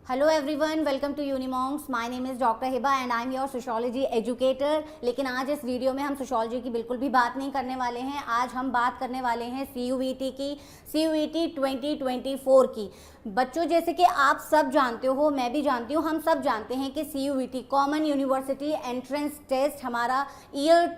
Hello everyone, welcome to Unimonks. My name is doctor Hiba and I am your sociology educator. लेकिन आज इस video में हम sociology की बिल्कुल भी बात नहीं करने वाले हैं। आज हम बात करने वाले हैं CUET की, CUET 2024 की। बच्चों, जैसे कि आप सब जानते हो, मैं भी जानती हूँ, हम सब जानते हैं कि CUET common university entrance test हमारा ईयर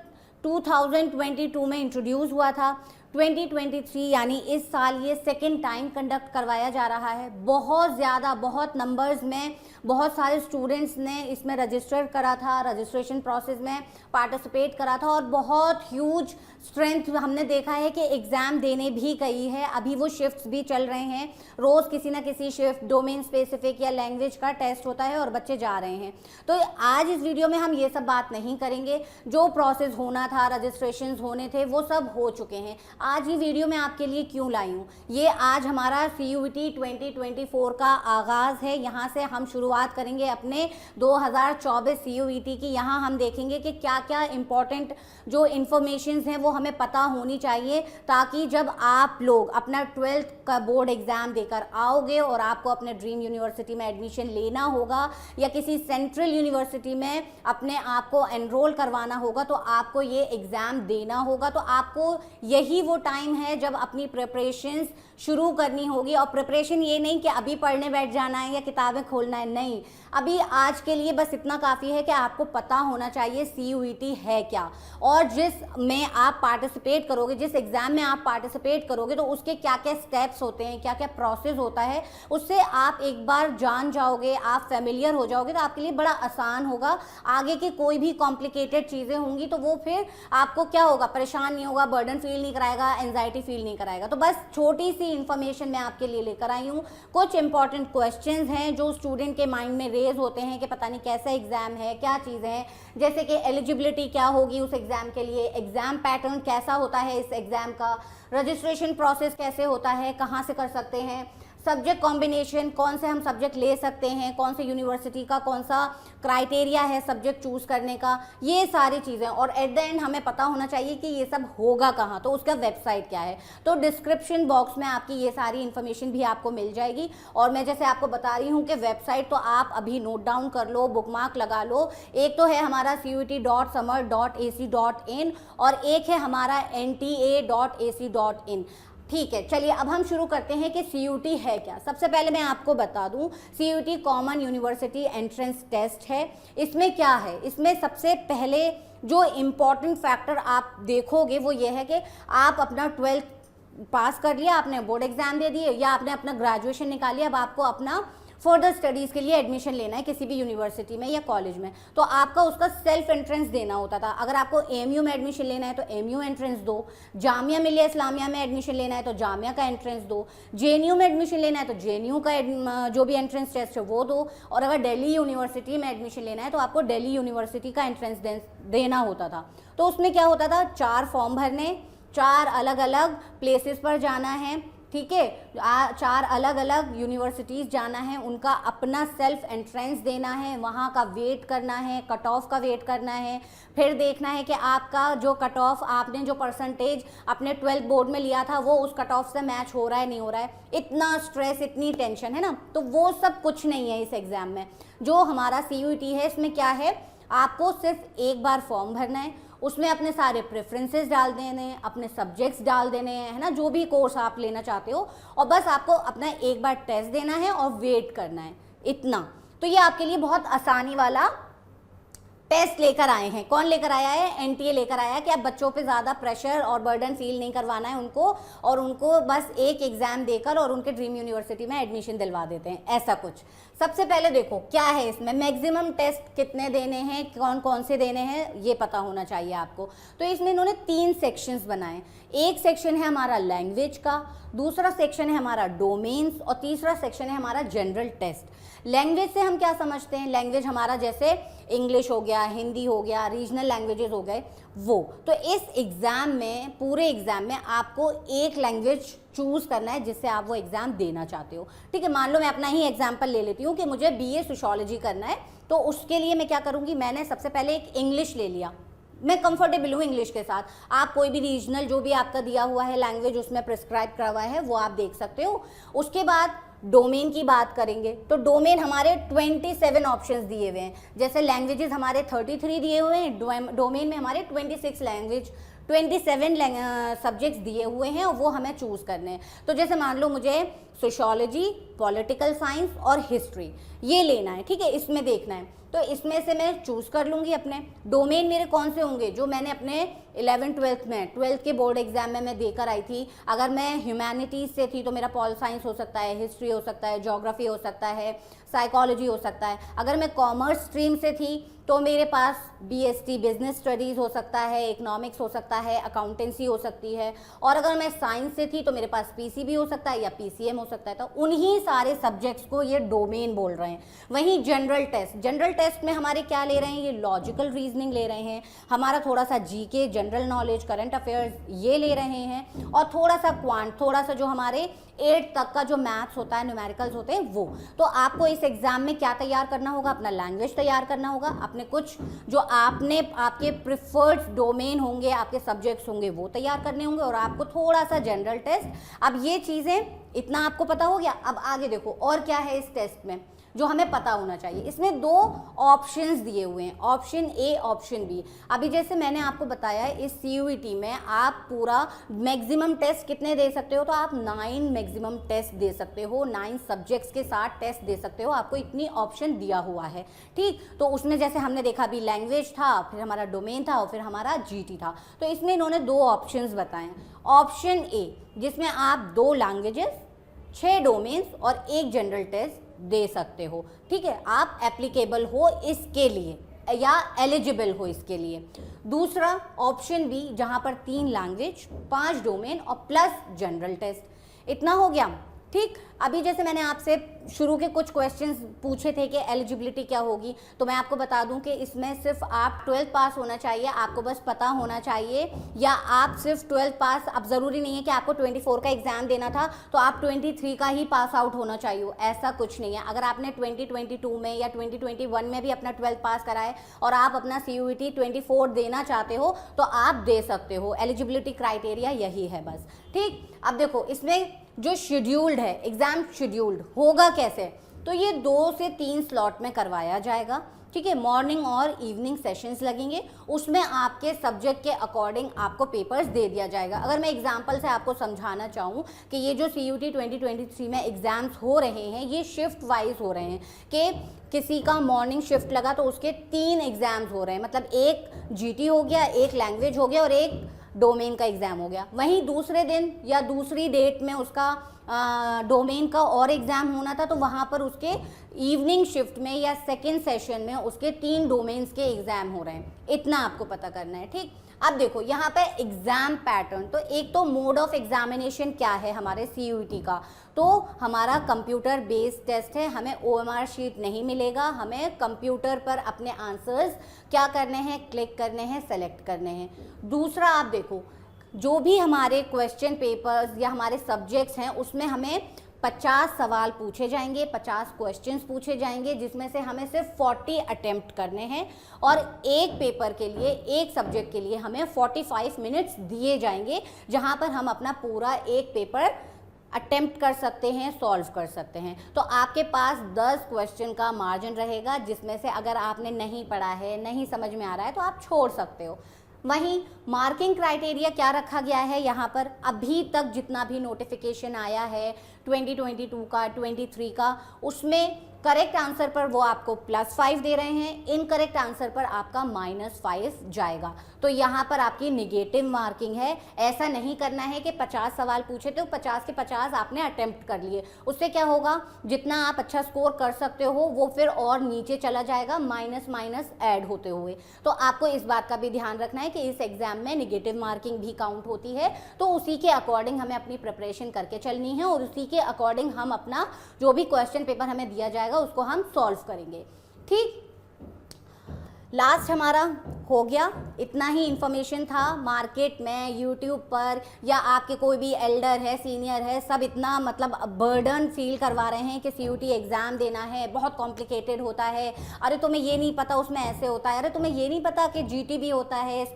2022 में इंट्रोड्यूस हुआ था। 2023 यानी इस साल ये सेकेंड टाइम कंडक्ट करवाया जा रहा है। बहुत नंबर्स में बहुत सारे स्टूडेंट्स ने इसमें रजिस्टर करा था, रजिस्ट्रेशन प्रोसेस में पार्टिसिपेट करा था और बहुत ह्यूज स्ट्रेंथ हमने देखा है कि एग्ज़ाम देने भी गई है। अभी वो शिफ्ट्स भी चल रहे हैं, रोज़ किसी ना किसी शिफ्ट डोमेन स्पेसिफिक या लैंग्वेज का टेस्ट होता है और बच्चे जा रहे हैं। तो आज इस वीडियो में हम ये सब बात नहीं करेंगे। जो प्रोसेस होना था, रजिस्ट्रेशन होने थे, वो सब हो चुके हैं। आज ये वीडियो मैं आपके लिए क्यों लाई हूँ, ये आज हमारा CUET 2024 का आगाज़ है। यहाँ से हम शुरुआत करेंगे अपने 2024 CUET की। यहाँ हम देखेंगे कि क्या क्या इम्पोर्टेंट जो इन्फॉर्मेशंस हैं वो हमें पता होनी चाहिए, ताकि जब आप लोग अपना 12th का बोर्ड एग्ज़ाम देकर आओगे और आपको अपने ड्रीम यूनिवर्सिटी में एडमिशन लेना होगा या किसी सेंट्रल यूनिवर्सिटी में अपने आप को एनरोल करवाना होगा, तो आपको ये एग्ज़ाम देना होगा। तो आपको यही वो टाइम है जब अपनी प्रिपरेशंस शुरू करनी होगी। और प्रिपरेशन ये नहीं कि अभी पढ़ने बैठ जाना है या किताबें खोलना है, नहीं। अभी आज के लिए बस इतना काफ़ी है कि आपको पता होना चाहिए CUET है क्या, और जिस में आप पार्टिसिपेट करोगे, जिस एग्ज़ाम में आप पार्टिसिपेट करोगे, तो उसके क्या क्या स्टेप्स होते हैं, क्या क्या प्रोसेस होता है, उससे आप एक बार जान जाओगे, आप फेमिलियर हो जाओगे, तो आपके लिए बड़ा आसान होगा। आगे की कोई भी कॉम्प्लिकेटेड चीज़ें होंगी तो वो फिर आपको क्या होगा, परेशान नहीं होगा, बर्डन फील नहीं कराएगा, एंजाइटी फील नहीं कराएगा। तो बस छोटी सी इन्फॉर्मेशन मैं आपके लिए लेकर आई हूँ। कुछ इंपॉर्टेंट क्वेश्चंस हैं जो स्टूडेंट के माइंड में रेज होते हैं कि पता नहीं कैसा एग्ज़ाम है, क्या चीज़ें हैं, जैसे कि एलिजिबिलिटी क्या होगी उस एग्ज़ाम के लिए, एग्ज़ाम पैटर्न कैसा होता है इस एग्ज़ाम का, रजिस्ट्रेशन प्रोसेस कैसे होता है, कहाँ से कर सकते हैं, सब्जेक्ट कॉम्बिनेशन, कौन से हम सब्जेक्ट ले सकते हैं, कौन से यूनिवर्सिटी का कौन सा क्राइटेरिया है सब्जेक्ट चूज़ करने का, ये सारी चीज़ें। और एट द एंड हमें पता होना चाहिए कि ये सब होगा कहाँ, तो उसका वेबसाइट क्या है। तो डिस्क्रिप्शन बॉक्स में आपकी ये सारी इन्फॉर्मेशन भी आपको मिल जाएगी। और मैं जैसे आपको बता रही हूँ कि वेबसाइट तो आप अभी नोट डाउन कर लो, बुकमार्क लगा लो। एक तो है हमारा CUET.summer.ac.in और एक है हमारा NTA.ac.in। ठीक है, चलिए अब हम शुरू करते हैं कि CUET है क्या। सबसे पहले मैं आपको बता दूं, CUET common university entrance test है। इसमें क्या है, इसमें सबसे पहले जो इम्पॉर्टेंट फैक्टर आप देखोगे वो ये है कि आप अपना 12th पास कर लिया, आपने बोर्ड एग्जाम दे दिए या आपने अपना ग्रेजुएशन निकाल लिया, अब आपको अपना फर्दर स्टडीज़ के लिए एडमिशन लेना है किसी भी यूनिवर्सिटी में या कॉलेज में, तो आपका उसका सेल्फ एंट्रेंस देना होता था। अगर आपको AMU में एडमिशन लेना है तो AMU एंट्रेंस दो, जामिया मिलिया इस्लामिया में एडमिशन लेना है तो जामिया का एंट्रेंस दो, JNU में एडमिशन लेना है तो JNU का जो भी एंट्रेंस टेस्ट है वो दो, और अगर दिल्ली यूनिवर्सिटी में एडमिशन लेना है तो आपको दिल्ली यूनिवर्सिटी का एंट्रेंस देना होता था। तो उसमें क्या होता था, 4 फॉर्म भरने, 4 अलग अलग प्लेसेस पर जाना है, ठीक है, 4 अलग अलग यूनिवर्सिटीज़ जाना है, उनका अपना सेल्फ एंट्रेंस देना है, वहाँ का वेट करना है, कट ऑफ का वेट करना है, फिर देखना है कि आपका जो कट ऑफ, आपने जो परसेंटेज अपने 12th बोर्ड में लिया था वो उस कट ऑफ से मैच हो रहा है नहीं हो रहा है। इतना स्ट्रेस, इतनी टेंशन है ना, तो वो सब कुछ नहीं है इस एग्ज़ाम में। जो हमारा CUET है इसमें क्या है, आपको सिर्फ एक बार फॉर्म भरना है, उसमें अपने सारे प्रेफरेंसेस डाल देने हैं, अपने सब्जेक्ट्स डाल देने हैं, है ना, जो भी कोर्स आप लेना चाहते हो, और बस आपको अपना एक बार टेस्ट देना है और वेट करना है, इतना। तो ये आपके लिए बहुत आसानी वाला टेस्ट लेकर आए हैं। कौन लेकर आया है, NTA लेकर आया है कि अब बच्चों पे ज़्यादा प्रेशर और बर्डन फील नहीं करवाना है उनको, और उनको बस एक एग्ज़ाम देकर और उनके ड्रीम यूनिवर्सिटी में एडमिशन दिलवा देते हैं, ऐसा कुछ। सबसे पहले देखो क्या है इसमें, मैक्सिमम टेस्ट कितने देने हैं, कौन कौन से देने हैं, ये पता होना चाहिए आपको। तो इसमें इन्होंने 3 सेक्शंस बनाए। एक सेक्शन है हमारा लैंग्वेज का, दूसरा सेक्शन है हमारा डोमेन्स, और तीसरा सेक्शन है हमारा जनरल टेस्ट। लैंग्वेज से हम क्या समझते हैं, लैंग्वेज हमारा जैसे इंग्लिश हो गया, हिंदी हो गया, रीजनल लैंग्वेजेस हो गए वो। तो इस एग्ज़ाम में, पूरे एग्ज़ाम में आपको एक लैंग्वेज चूज़ करना है जिससे आप वो एग्ज़ाम देना चाहते हो। ठीक है, मान लो मैं अपना ही एग्जाम्पल ले लेती हूँ कि मुझे BA सोशियोलॉजी करना है, तो उसके लिए मैं क्या करूँगी, मैंने सबसे पहले एक इंग्लिश ले लिया, मैं कंफर्टेबल हूँ इंग्लिश के साथ। आप कोई भी रीजनल जो भी आपका दिया हुआ है लैंग्वेज उसमें प्रिस्क्राइब करा हुआ है वो आप देख सकते हो। उसके बाद डोमेन की बात करेंगे तो डोमेन हमारे 27 ऑप्शंस दिए हुए हैं। जैसे लैंग्वेजेस हमारे 33 दिए हुए हैं, डोमेन में हमारे 26 लैंग्वेज 27 सब्जेक्ट्स दिए हुए हैं और वो हमें चूज़ करने हैं। तो जैसे मान लो मुझे सोशियोलॉजी, पॉलिटिकल साइंस और हिस्ट्री ये लेना है, ठीक है, इसमें देखना है, तो इसमें से मैं चूज़ कर लूँगी अपने डोमेन। मेरे कौन से होंगे जो मैंने अपने 11th-12th में 12th के बोर्ड एग्जाम में मैं देकर आई थी। अगर मैं ह्यूमैनिटीज़ से थी तो मेरा पॉल साइंस हो सकता है, हिस्ट्री हो सकता है, ज्योग्राफी हो सकता है, साइकोलॉजी हो सकता है। अगर मैं कॉमर्स स्ट्रीम से थी तो मेरे पास BST बिजनेस स्टडीज़ हो सकता है, इकोनॉमिक्स हो सकता है, अकाउंटेंसी हो सकती है। और अगर मैं साइंस से थी तो मेरे पास PCB हो सकता है या PCM हो सकता है। तो उन्हीं सारे सब्जेक्ट्स को ये डोमेन बोल रहे हैं। वहीं जनरल टेस्ट में हमारे क्या ले रहे हैं, ये लॉजिकल रीजनिंग ले रहे हैं, हमारा थोड़ा सा GK, general knowledge, current affairs ये ले रहे हैं, और थोड़ा सा क्वांट, थोड़ा सा जो हमारे 8 तक का जो मैथ्स होता है, न्यूमेरिकल्स होते हैं वो। तो आपको इस एग्जाम में क्या तैयार करना होगा, अपना लैंग्वेज तैयार करना होगा, अपने कुछ जो आपके प्रिफर्ड डोमेन होंगे, आपके सब्जेक्ट्स होंगे वो तैयार करने होंगे, और आपको थोड़ा सा जनरल टेस्ट। अब ये चीज़ें इतना आपको पता हो गया। अब आगे देखो और क्या है इस टेस्ट में जो हमें पता होना चाहिए। इसमें 2 ऑप्शंस दिए हुए हैं, ऑप्शन A, ऑप्शन B। अभी जैसे मैंने आपको बताया इस CUET में आप पूरा मैक्सिमम टेस्ट कितने दे सकते हो, तो आप 9 मैक्सिमम टेस्ट दे सकते हो, 9 सब्जेक्ट्स के साथ टेस्ट दे सकते हो, आपको इतनी ऑप्शन दिया हुआ है, ठीक। तो उसमें जैसे हमने देखा अभी लैंग्वेज था, फिर हमारा डोमेन था और फिर हमारा GT था। तो इसमें इन्होंने 2 ऑप्शंस बताए। ऑप्शन A जिसमें आप 2 लैंग्वेजेस, 6 डोमेन्स और 1 जनरल टेस्ट दे सकते हो, ठीक है, आप एप्लीकेबल हो इसके लिए या एलिजिबल हो इसके लिए। दूसरा ऑप्शन B जहां पर 3 लैंग्वेज, 5 डोमेन और प्लस जनरल टेस्ट। इतना हो गया, ठीक। अभी जैसे मैंने आपसे शुरू के कुछ क्वेश्चंस पूछे थे कि एलिजिबिलिटी क्या होगी, तो मैं आपको बता दूं कि इसमें सिर्फ आप 12th पास होना चाहिए, आपको बस पता होना चाहिए, या आप सिर्फ 12th पास, अब ज़रूरी नहीं है कि आपको 24 का एग्ज़ाम देना था तो आप 23 का ही पास आउट होना चाहिए, ऐसा कुछ नहीं है। अगर आपने 2022 में या 2021 में भी अपना 12th पास करा है और आप अपना CUET 24 देना चाहते हो तो आप दे सकते हो। एलिजिबिलिटी क्राइटेरिया यही है बस, ठीक। अब देखो इसमें जो शेड्यूल्ड है, एग्जाम शेड्यूल्ड होगा कैसे, तो ये 2 से 3 स्लॉट में करवाया जाएगा, ठीक है। मॉर्निंग और इवनिंग सेशंस लगेंगे, उसमें आपके सब्जेक्ट के अकॉर्डिंग आपको पेपर्स दे दिया जाएगा। अगर मैं एग्जांपल से आपको समझाना चाहूँ कि ये जो CUET 2023 में एग्ज़ाम्स हो रहे हैं ये शिफ्ट वाइज हो रहे हैं, कि किसी का मॉर्निंग शिफ्ट लगा तो उसके 3 एग्ज़ाम्स हो रहे हैं, मतलब एक GT हो गया, एक लैंग्वेज हो गया और एक डोमेन का एग्ज़ाम हो गया। वहीं दूसरे दिन या दूसरी डेट में उसका डोमेन का और एग्ज़ाम होना था तो वहाँ पर उसके इवनिंग शिफ्ट में या सेकेंड सेशन में उसके 3 डोमेन्स के एग्ज़ाम हो रहे हैं। इतना आपको पता करना है, ठीक। अब देखो यहाँ पे एग्ज़ाम पैटर्न, तो एक तो मोड ऑफ एग्जामिनेशन क्या है हमारे CUET का, तो हमारा कंप्यूटर बेस्ड टेस्ट है, हमें OMR शीट नहीं मिलेगा, हमें कंप्यूटर पर अपने आंसर्स क्या करने हैं, क्लिक करने हैं, सेलेक्ट करने हैं। दूसरा आप देखो जो भी हमारे क्वेश्चन पेपर्स या हमारे सब्जेक्ट्स हैं उसमें हमें 50 सवाल पूछे जाएंगे, 50 क्वेश्चंस पूछे जाएंगे, जिसमें से हमें सिर्फ 40 अटेम्प्ट करने हैं, और एक पेपर के लिए, एक सब्जेक्ट के लिए हमें 45 मिनट्स दिए जाएंगे, जहां पर हम अपना पूरा एक पेपर अटेम्प्ट कर सकते हैं, सॉल्व कर सकते हैं। तो आपके पास 10 क्वेश्चन का मार्जिन रहेगा, जिसमें से अगर आपने नहीं पढ़ा है, नहीं समझ में आ रहा है तो आप छोड़ सकते हो। वहीं मार्किंग क्राइटेरिया क्या रखा गया है यहाँ पर, अभी तक जितना भी नोटिफिकेशन आया है 2022 का, 23 का, उसमें करेक्ट आंसर पर वो आपको +5 दे रहे हैं, इनकरेक्ट आंसर पर आपका -5 जाएगा। तो यहाँ पर आपकी निगेटिव मार्किंग है। ऐसा नहीं करना है कि 50 सवाल पूछे तो 50 के 50 आपने अटेम्प्ट कर लिए, उससे क्या होगा, जितना आप अच्छा स्कोर कर सकते हो वो फिर और नीचे चला जाएगा, माइनस ऐड होते हुए। तो आपको इस बात का भी ध्यान रखना है कि इस एग्जाम में निगेटिव मार्किंग भी काउंट होती है, तो उसी के अकॉर्डिंग हमें अपनी प्रिपरेशन करके चलनी है और उसी के अकॉर्डिंग हम अपना जो भी क्वेश्चन पेपर हमें दिया जाएगा उसको हम सॉल्व करेंगे, ठीक। लास्ट हमारा हो गया, इतना ही इन्फॉर्मेशन था। मार्केट में, यूट्यूब पर, या आपके कोई भी एल्डर है, सीनियर है, सब इतना मतलब बर्डन फील करवा रहे हैं कि सीयूटी एग्ज़ाम देना है, बहुत कॉम्प्लिकेटेड होता है, अरे तुम्हें ये नहीं पता उसमें ऐसे होता है, अरे तुम्हें ये नहीं पता कि जीटी भी होता है,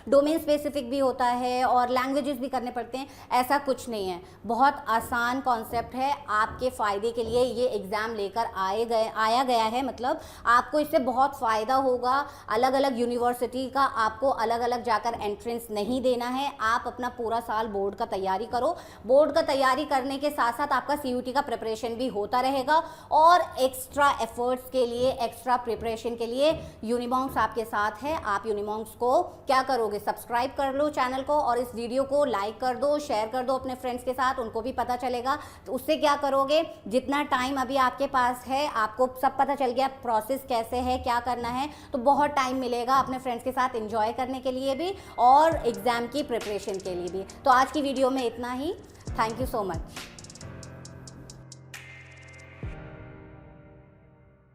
डोमेन स्पेसिफिक भी होता है और लैंग्वेजेस भी करने पड़ते हैं। ऐसा कुछ नहीं है, बहुत आसान कॉन्सेप्ट है। आपके फ़ायदे के लिए ये एग्ज़ाम लेकर आया गया है, मतलब आपको इससे बहुत फ़ायदा होगा। अलग अलग यूनिवर्सिटी का आपको अलग अलग जाकर एंट्रेंस नहीं देना है। आप अपना पूरा साल बोर्ड का तैयारी करो। बोर्ड का तैयारी करने के साथ साथ आपका सीयूटी का प्रिपरेशन भी होता रहेगा और एक्स्ट्रा एफर्ट्स के लिए, एक्स्ट्रा प्रिपरेशन के लिए यूनिमॉन्क्स आपके साथ है। आप यूनिमॉन्क्स को क्या करोगे, सब्सक्राइब कर लो चैनल को और इस वीडियो को लाइक कर दो, शेयर कर दो अपने फ्रेंड्स के साथ, उनको भी पता चलेगा। तो उससे क्या करोगे, जितना टाइम अभी आपके पास है, आपको सब पता चल गया प्रोसेस कैसे है, क्या करना है, तो बहुत टाइम मिलेगा अपने फ्रेंड्स के साथ एंजॉय करने के लिए भी और एग्ज़ाम की प्रिपरेशन के लिए भी। तो आज की वीडियो में इतना ही। Thank you so much.